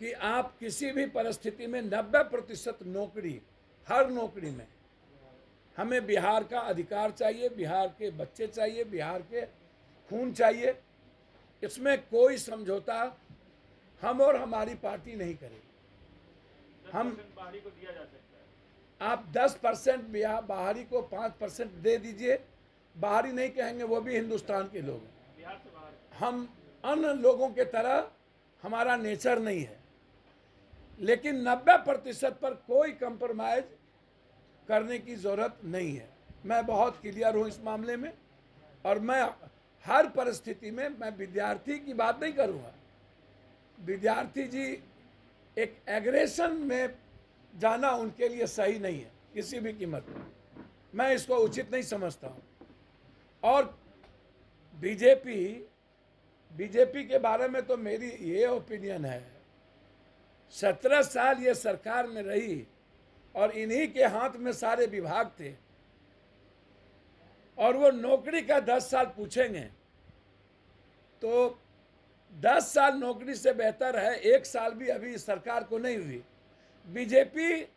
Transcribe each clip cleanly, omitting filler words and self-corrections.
कि आप किसी भी परिस्थिति में 90% नौकरी, हर नौकरी में हमें बिहार का अधिकार चाहिए, बिहार के बच्चे चाहिए, बिहार के खून चाहिए। इसमें कोई समझौता हम और हमारी पार्टी नहीं करेगी। हम बाहरी को दिया जा सकता है। आप 10% बाहरी को 5% दे दीजिए। बाहरी नहीं कहेंगे, वो भी हिंदुस्तान के लोग हैं। बिहार से बाहर हम अन्य लोगों के तरह हमारा नेचर नहीं है, लेकिन 90% पर कोई कंप्रोमाइज करने की ज़रूरत नहीं है। मैं बहुत क्लियर हूँ इस मामले में, और मैं हर परिस्थिति में मैं विद्यार्थी की बात नहीं करूँगा। विद्यार्थी जी एक एग्रेशन में जाना उनके लिए सही नहीं है किसी भी कीमत पर, मैं इसको उचित नहीं समझता हूँ। और बीजेपी के बारे में तो मेरी ये ओपिनियन है, 17 साल ये सरकार में रही और इन्हीं के हाथ में सारे विभाग थे, और वो नौकरी का 10 साल पूछेंगे तो 10 साल नौकरी से बेहतर है 1 साल भी अभी इस सरकार को नहीं हुई। बीजेपी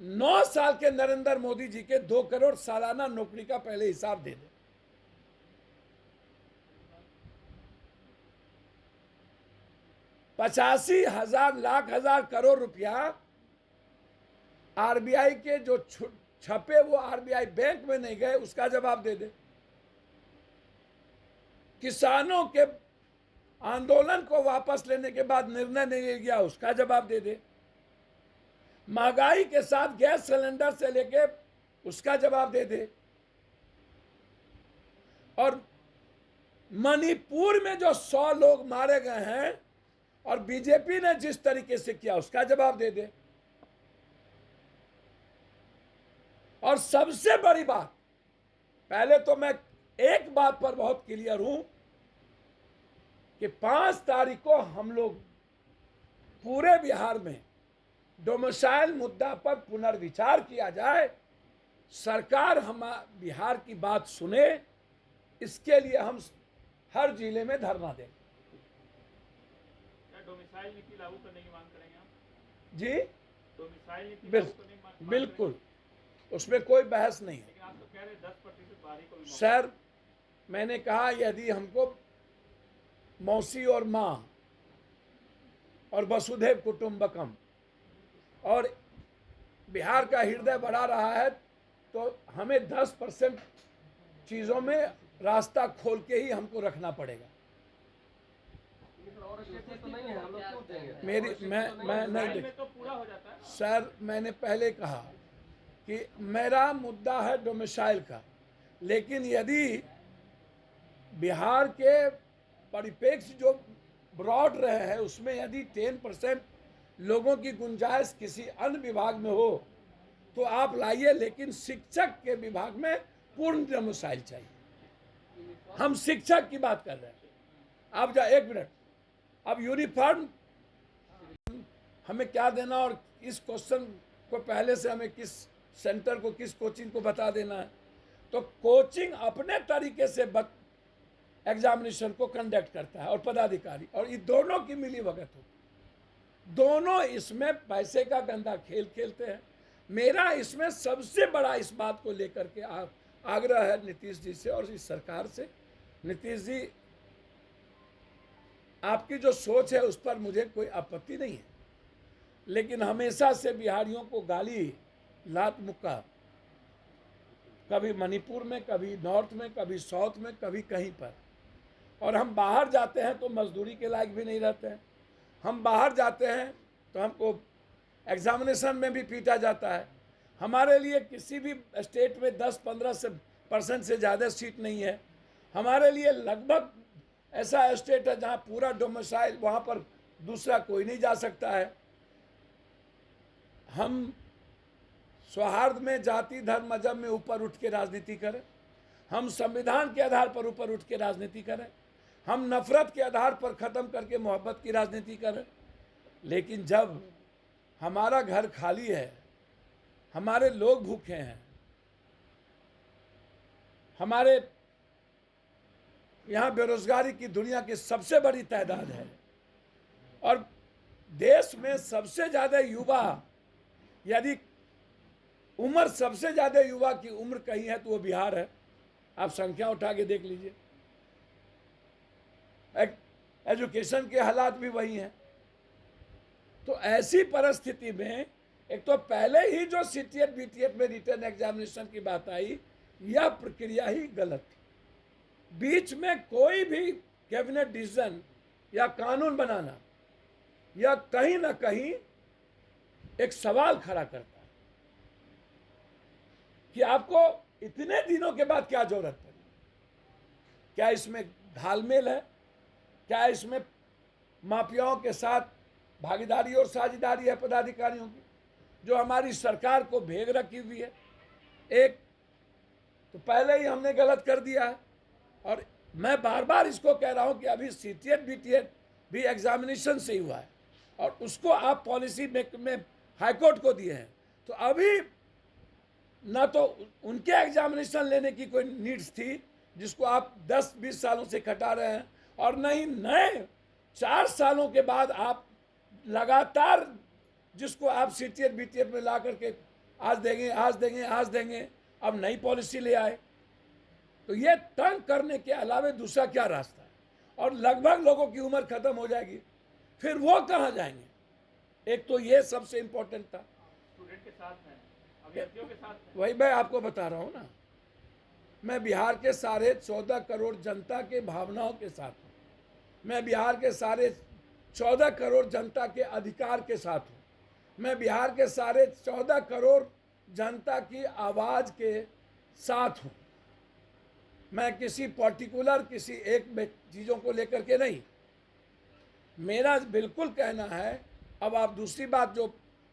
9 साल के नरेंद्र मोदी जी के 2 करोड़ सालाना नौकरी का पहले हिसाब दे दे। 85,000 लाख हजार करोड़ रुपया आरबीआई के जो छपे वो आरबीआई बैंक में नहीं गए, उसका जवाब दे दे। किसानों के आंदोलन को वापस लेने के बाद निर्णय नहीं लिया गया, उसका जवाब दे दे। महंगाई के साथ गैस सिलेंडर से लेके उसका जवाब दे दे। और मणिपुर में जो 100 लोग मारे गए हैं और बीजेपी ने जिस तरीके से किया, उसका जवाब दे दे। और सबसे बड़ी बात, पहले तो मैं एक बात पर बहुत क्लियर हूं कि 5 तारीख को हम लोग पूरे बिहार में डोमिसाइल मुद्दा पर पुनर्विचार किया जाए, सरकार हम बिहार की बात सुने, इसके लिए हम हर जिले में धरना देंगे। क्या डोमिसाइल नीति लागू करने की मांग करेंगे आप? जी डोमिसाइल नीति लागू करने की मांग बिल्कुल, उसमें कोई बहस नहीं है। लेकिन आप तो कह रहे हैं 10% बाहरी को भी। सर, मैंने कहा यदि हमको मौसी और माँ और वसुधैव कुटुंबकम और बिहार का हृदय बढ़ा रहा है, तो हमें 10% चीज़ों में रास्ता खोल के ही हमको रखना पड़ेगा। मेरी मैं नहीं देख, तो पूरा हो जाता है सर, मैंने पहले कहा कि मेरा मुद्दा है डोमिसाइल का, लेकिन यदि बिहार के परिप्रेक्ष्य जो ब्रॉड रहे हैं उसमें यदि 10% लोगों की गुंजाइश किसी अन्य विभाग में हो तो आप लाइए, लेकिन शिक्षक के विभाग में पूर्ण डोमिसाइल चाहिए। हम शिक्षक की बात कर रहे हैं। आप एक मिनट, अब यूनिफॉर्म हमें क्या देना, और इस क्वेश्चन को पहले से हमें किस सेंटर को, किस कोचिंग को बता देना है। तो कोचिंग अपने तरीके से एग्जामिनेशन को कंडक्ट करता है और पदाधिकारी, और ये दोनों की मिली भगत हो। दोनों इसमें पैसे का गंदा खेल खेलते हैं। मेरा इसमें सबसे बड़ा इस बात को लेकर के आग्रह है नीतीश जी से और इस सरकार से। नीतीश जी, आपकी जो सोच है उस पर मुझे कोई आपत्ति नहीं है, लेकिन हमेशा से बिहारियों को गाली, लात मुक्का, कभी मणिपुर में, कभी नॉर्थ में, कभी साउथ में, कभी कहीं पर, और हम बाहर जाते हैं तो मजदूरी के लायक भी नहीं रहते हैं। हम बाहर जाते हैं तो हमको एग्जामिनेशन में भी पीटा जाता है। हमारे लिए किसी भी स्टेट में 10-15% से ज़्यादा सीट नहीं है। हमारे लिए लगभग ऐसा स्टेट है जहाँ पूरा डोमिसाइल, वहाँ पर दूसरा कोई नहीं जा सकता है। हम सौहार्द में जाति धर्म मजहब में ऊपर उठ के राजनीति करें, हम संविधान के आधार पर ऊपर उठ के राजनीति करें, हम नफरत के आधार पर ख़त्म करके मोहब्बत की राजनीति करें। लेकिन जब हमारा घर खाली है, हमारे लोग भूखे हैं, हमारे यहाँ बेरोजगारी की दुनिया की सबसे बड़ी तादाद है, और देश में सबसे ज्यादा युवा, यदि उम्र सबसे ज्यादा युवा की उम्र कहीं है तो वो बिहार है। आप संख्या उठा के देख लीजिए। एजुकेशन के हालात भी वही हैं। तो ऐसी परिस्थिति में एक तो पहले ही जो सीटीएट बीटीएट में रिटर्न एग्जामिनेशन की बात आई, यह प्रक्रिया ही गलत थी। बीच में कोई भी कैबिनेट डिसीजन या कानून बनाना यह कहीं ना कहीं एक सवाल खड़ा करता है कि आपको इतने दिनों के बाद क्या जरूरत पड़ी। क्या इसमें घालमेल है? क्या इसमें माफियाओं के साथ भागीदारी और साझेदारी है पदाधिकारियों की, जो हमारी सरकार को भेग रखी हुई है? एक तो पहले ही हमने गलत कर दिया है, और मैं बार बार इसको कह रहा हूं कि अभी सीटीएट बीटीएट भी एग्जामिनेशन से हुआ है और उसको आप पॉलिसी में हाईकोर्ट को दिए हैं। तो अभी ना तो उनके एग्जामिनेशन लेने की कोई नीड्स थी जिसको आप 10-20 सालों से खटा रहे हैं, और नहीं नए 4 सालों के बाद आप लगातार जिसको आप सीटीएट बीटीएट में ला करके आज देंगे आज देंगे आज देंगे, अब नई पॉलिसी ले आए। तो ये तंग करने के अलावा दूसरा क्या रास्ता है? और लगभग लोगों की उम्र खत्म हो जाएगी, फिर वो कहाँ जाएंगे? एक तो ये सबसे इंपॉर्टेंट था। स्टूडेंट के साथ हैं, अभ्यर्थियों के साथ हैं। वही मैं आपको बता रहा हूँ ना, मैं बिहार के 14.5 करोड़ जनता के भावनाओं के साथ हूँ। मैं बिहार के 14.5 करोड़ जनता के अधिकार के साथ हूँ। मैं बिहार के 14.5 करोड़ जनता की आवाज़ के साथ हूँ। मैं किसी पर्टिकुलर किसी एक चीज़ों को लेकर के नहीं। मेरा बिल्कुल कहना है। अब आप दूसरी बात, जो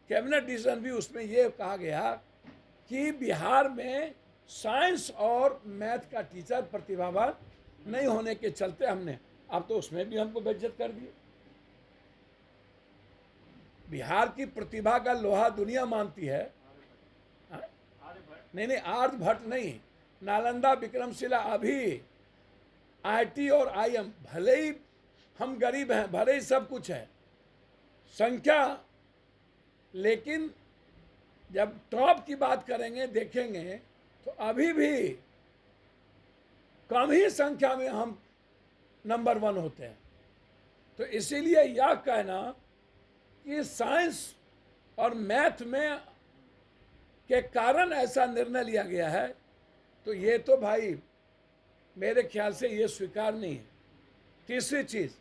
कैबिनेट डिसीजन भी उसमें ये कहा गया कि बिहार में साइंस और मैथ का टीचर प्रतिभावान नहीं होने के चलते हमने, अब तो उसमें भी हमको बेइज्जत कर दिए। बिहार की प्रतिभा का लोहा दुनिया मानती है। नहीं, आर्यभट्ट नहीं, नालंदा, विक्रमशिला, अभी आईटी और आईएम, भले ही हम गरीब हैं, भले ही सब कुछ है संख्या, लेकिन जब टॉप की बात करेंगे देखेंगे तो अभी भी कम ही संख्या में हम नंबर 1 होते हैं। तो इसीलिए यह कहना कि साइंस और मैथ में के कारण ऐसा निर्णय लिया गया है, तो ये तो भाई मेरे ख्याल से ये स्वीकार नहीं है। तीसरी चीज,